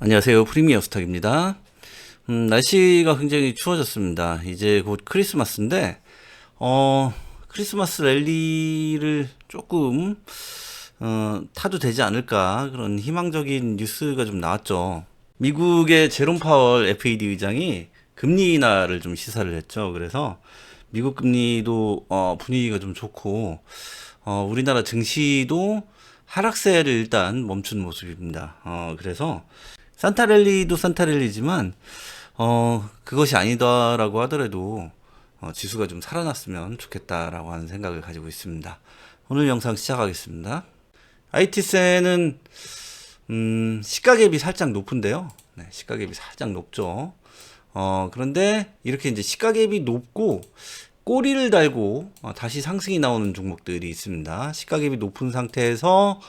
안녕하세요. 프리미어 스탁입니다. 날씨가 굉장히 추워졌습니다. 이제 곧 크리스마스인데, 크리스마스 랠리를 조금, 타도 되지 않을까, 그런 희망적인 뉴스가 좀 나왔죠. 미국의 제롬 파월 FED 의장이 금리 인하를 좀 시사를 했죠. 그래서 미국 금리도, 분위기가 좀 좋고, 우리나라 증시도 하락세를 일단 멈춘 모습입니다. 그래서 산타랠리도 산타랠리지만 그것이 아니다라고 하더라도 지수가 좀 살아났으면 좋겠다라고 하는 생각을 가지고 있습니다. 오늘 영상 시작하겠습니다. IT세는 시가갭이 살짝 높은데요. 네, 시가갭이 살짝 높죠. 그런데 이렇게 이제 시가갭이 높고 꼬리를 달고 다시 상승이 나오는 종목들이 있습니다. 시가갭이 높은 상태에서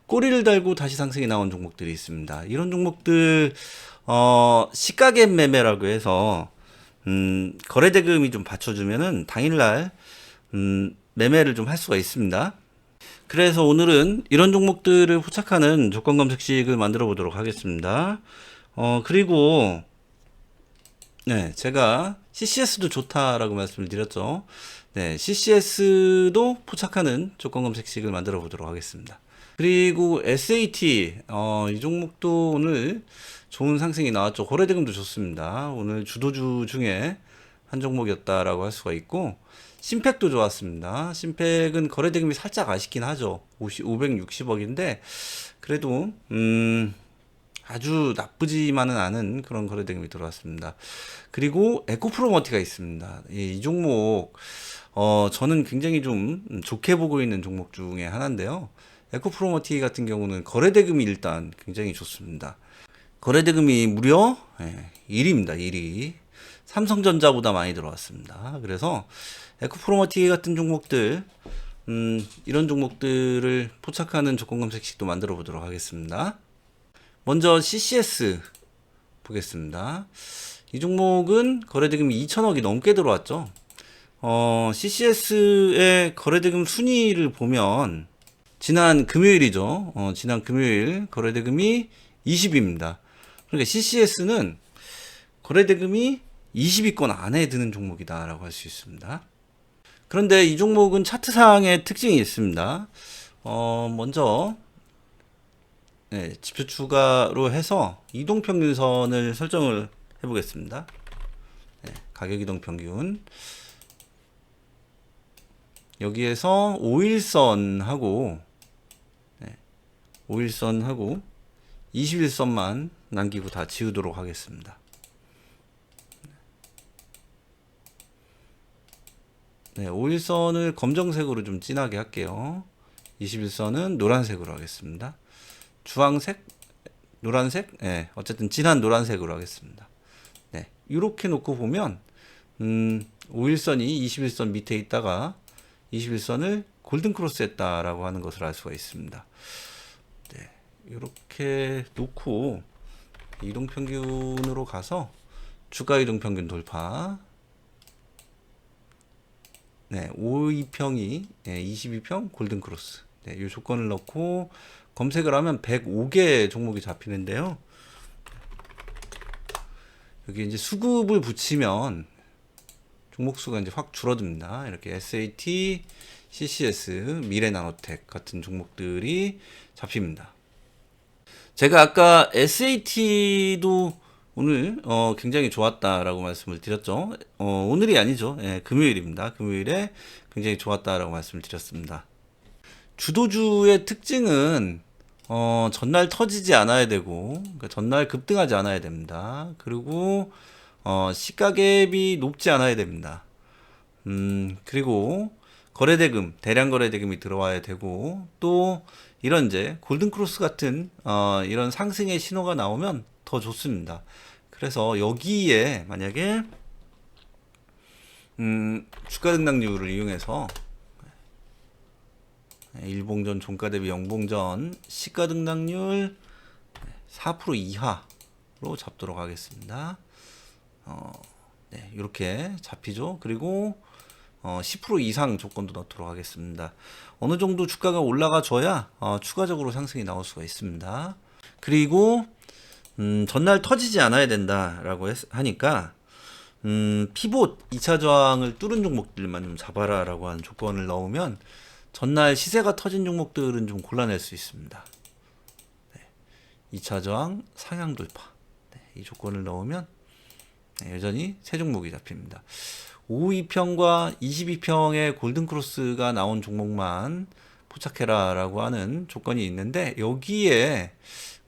꼬리를 달고 다시 상승이 나온 종목들이 있습니다. 이런 종목들 시가갭 매매라고 해서 거래대금이 좀 받쳐주면은 당일날 매매를 좀 할 수가 있습니다. 그래서 오늘은 이런 종목들을 포착하는 조건 검색식을 만들어 보도록 하겠습니다. 그리고 네, 제가 CCS도 좋다라고 말씀을 드렸죠. 네, CCS도 포착하는 조건 검색식을 만들어 보도록 하겠습니다. 그리고 SAT, 이 종목도 오늘 좋은 상승이 나왔죠. 거래대금도 좋습니다. 오늘 주도주 중에 한 종목이었다라고 할 수가 있고, 심팩도 좋았습니다. 심팩은 거래대금이 살짝 아쉽긴 하죠. 560억인데, 그래도, 아주 나쁘지만은 않은 그런 거래대금이 들어왔습니다. 그리고 에코프로머티가 있습니다. 이 종목, 저는 굉장히 좀 좋게 보고 있는 종목 중에 하나인데요. 에코프로머티 같은 경우는 거래대금이 일단 굉장히 좋습니다. 거래대금이 무려 1위입니다. 1위. 삼성전자보다 많이 들어왔습니다. 그래서 에코프로머티 같은 종목들, 이런 종목들을 포착하는 조건 검색식도 만들어 보도록 하겠습니다. 먼저 CCS 보겠습니다. 이 종목은 거래대금이 2천억이 넘게 들어왔죠. CCS의 거래대금 순위를 보면 지난 금요일이죠. 지난 금요일 거래대금이 20입니다. 그러니까 CCS는 거래대금이 20위권 안에 드는 종목이다라고 할 수 있습니다. 그런데 이 종목은 차트상의 특징이 있습니다. 먼저 네, 지표 추가로 해서 이동평균선을 설정을 해보겠습니다. 네, 가격 이동평균 여기에서 5일선하고 5일선하고 21선만 남기고 다 지우도록 하겠습니다. 네, 5일선을 검정색으로 좀 진하게 할게요. 21선은 노란색으로 하겠습니다. 주황색, 노란색, 네, 어쨌든 진한 노란색으로 하겠습니다. 네, 이렇게 놓고 보면 5일선이 21선 밑에 있다가 21선을 골든 크로스 했다라고 하는 것을 알 수가 있습니다. 네, 이렇게 놓고 이동평균으로 가서 주가 이동평균 돌파. 네, 52평이 22평 골든 크로스. 네, 이 조건을 넣고 검색을 하면 105개 종목이 잡히는데요. 여기 이제 수급을 붙이면 종목 수가 이제 확 줄어듭니다. 이렇게 SAT, CCS, 미래나노텍 같은 종목들이 잡힙니다. 제가 아까 SAT도 오늘 굉장히 좋았다라고 말씀을 드렸죠. 오늘이 아니죠. 예, 금요일입니다. 금요일에 굉장히 좋았다라고 말씀을 드렸습니다. 주도주의 특징은 전날 터지지 않아야 되고, 그러니까 전날 급등하지 않아야 됩니다. 그리고 시가갭이 높지 않아야 됩니다. 그리고 거래대금, 대량 거래대금이 들어와야 되고, 또 이런 이제 골든크로스 같은 이런 상승의 신호가 나오면 더 좋습니다. 그래서 여기에 만약에 주가 등락률을 이용해서 일봉전 종가 대비 영봉전 시가 등락률 4% 이하로 잡도록 하겠습니다. 네, 이렇게 잡히죠. 그리고 10% 이상 조건도 넣도록 하겠습니다. 어느 정도 주가가 올라가 줘야 추가적으로 상승이 나올 수가 있습니다. 그리고 전날 터지지 않아야 된다라고 하니까 피봇 2차 저항을 뚫은 종목들만 좀 잡아라라고 하는 조건을 넣으면 전날 시세가 터진 종목들은 좀 골라낼 수 있습니다. 2차 저항 상향 돌파. 이 조건을 넣으면 여전히 세 종목이 잡힙니다. 52평과 22평의 골든크로스가 나온 종목만 포착해라라고 하는 조건이 있는데 여기에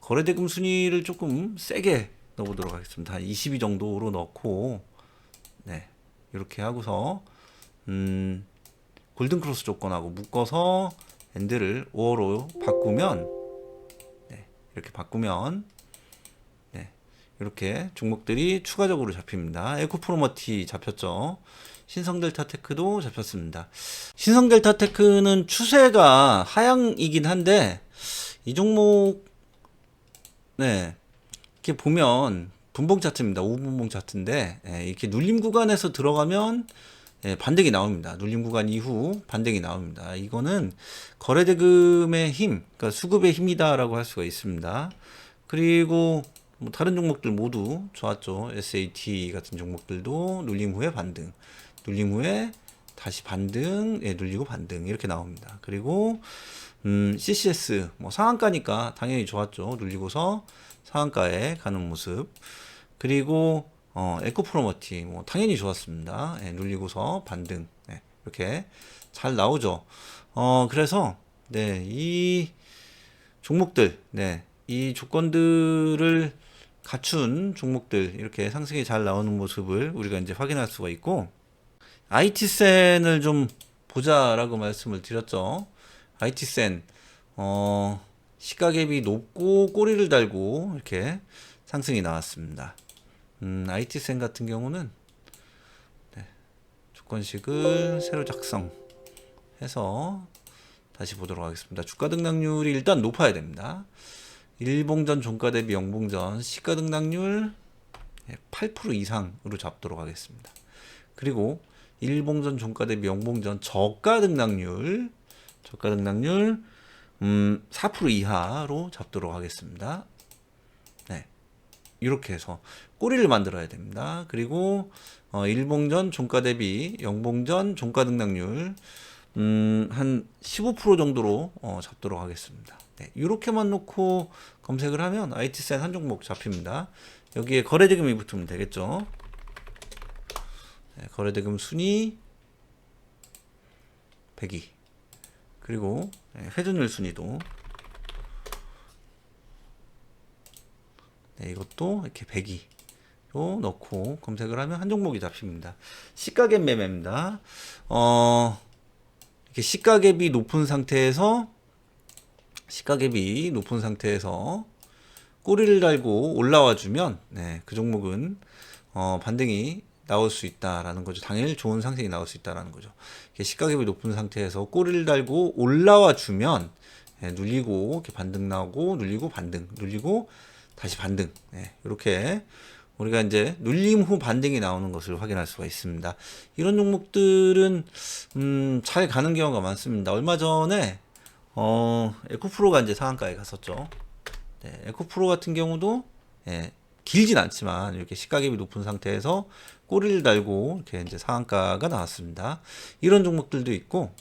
거래대금 순위를 조금 세게 넣어보도록 하겠습니다. 한 22 정도로 넣고 이렇게 하고서 골든크로스 조건하고 묶어서 엔드를 5호로 바꾸면 이렇게 바꾸면 이렇게 종목들이 추가적으로 잡힙니다. 에코프로머티 잡혔죠. 신성델타테크도 잡혔습니다. 신성델타테크는 추세가 하향이긴 한데 이 종목 이렇게 보면 분봉 차트입니다. 5분봉 차트인데 이렇게 눌림 구간에서 들어가면 반등이 나옵니다. 눌림 구간 이후 반등이 나옵니다. 이거는 거래대금의 힘, 그러니까 수급의 힘이다라고 할 수가 있습니다. 그리고 뭐 다른 종목들 모두 좋았죠. SAT 같은 종목들도 눌림 후에 반등, 눌림 후에 다시 반등, 눌리고 반등 이렇게 나옵니다. 그리고 CCS 뭐 상한가니까 당연히 좋았죠. 눌리고서 상한가에 가는 모습. 그리고 에코프로머티 뭐 당연히 좋았습니다. 눌리고서 반등 이렇게 잘 나오죠. 그래서 이 종목들 이 조건들을 갖춘 종목들 이렇게 상승이 잘 나오는 모습을 우리가 이제 확인할 수가 있고 IT센을 좀 보자라고 말씀을 드렸죠. IT센 시가갭이 높고 꼬리를 달고 이렇게 상승이 나왔습니다. IT센 같은 경우는 조건식을 새로 작성해서 다시 보도록 하겠습니다. 주가 등락률이 일단 높아야 됩니다. 일봉전 종가 대비 영봉전 시가 등락률 8% 이상으로 잡도록 하겠습니다. 그리고 일봉전 종가 대비 영봉전 저가 등락률 4% 이하로 잡도록 하겠습니다. 이렇게 해서 꼬리를 만들어야 됩니다. 그리고 일봉전 종가 대비 영봉전 종가 등락률 한 15% 정도로 잡도록 하겠습니다. 이렇게만 놓고 검색을 하면 IT센 한 종목 잡힙니다. 여기에 거래대금이 붙으면 되겠죠. 거래대금 순위 102 그리고 회전율 순위도 이것도 이렇게 102로 넣고 검색을 하면 한 종목이 잡힙니다. 시가갭 매매입니다. 이렇게 시가갭이 높은 상태에서 꼬리를 달고 올라와 주면 그 종목은 반등이 나올 수 있다라는 거죠. 당일 좋은 상승이 나올 수 있다라는 거죠. 이렇게 시가갭이 높은 상태에서 꼬리를 달고 올라와 주면 눌리고 이렇게 반등 나오고 눌리고 반등 눌리고 다시 반등 이렇게 우리가 이제 눌림 후 반등이 나오는 것을 확인할 수가 있습니다. 이런 종목들은 잘 가는 경우가 많습니다. 얼마 전에 에코프로가 이제 상한가에 갔었죠. 에코프로 같은 경우도 길진 않지만 이렇게 시가갭이 높은 상태에서 꼬리를 달고 이렇게 이제 상한가가 나왔습니다. 이런 종목들도 있고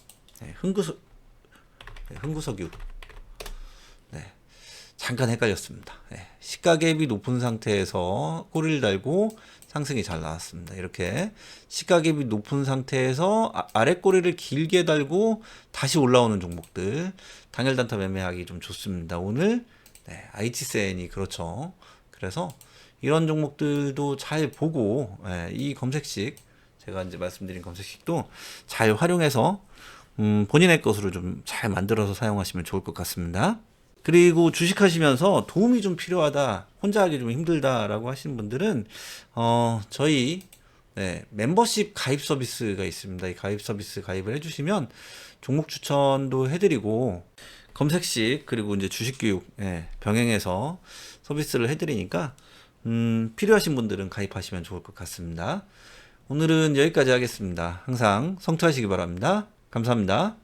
흥구석유 잠깐 헷갈렸습니다. 시가갭이 높은 상태에서 꼬리를 달고 상승이 잘 나왔습니다. 이렇게 시가갭이 높은 상태에서 아래 꼬리를 길게 달고 다시 올라오는 종목들 당일 단타 매매하기 좀 좋습니다. 오늘 IT센이 그렇죠. 그래서 이런 종목들도 잘 보고 이 검색식 제가 이제 말씀드린 검색식도 잘 활용해서 본인의 것으로 좀 잘 만들어서 사용하시면 좋을 것 같습니다. 그리고 주식하시면서 도움이 좀 필요하다, 혼자 하기 좀 힘들다라고 하시는 분들은 저희 멤버십 가입 서비스가 있습니다. 이 가입 서비스 가입을 해주시면 종목 추천도 해드리고 검색식 그리고 이제 주식 교육 병행해서 서비스를 해드리니까 필요하신 분들은 가입하시면 좋을 것 같습니다. 오늘은 여기까지 하겠습니다. 항상 성투하시기 바랍니다. 감사합니다.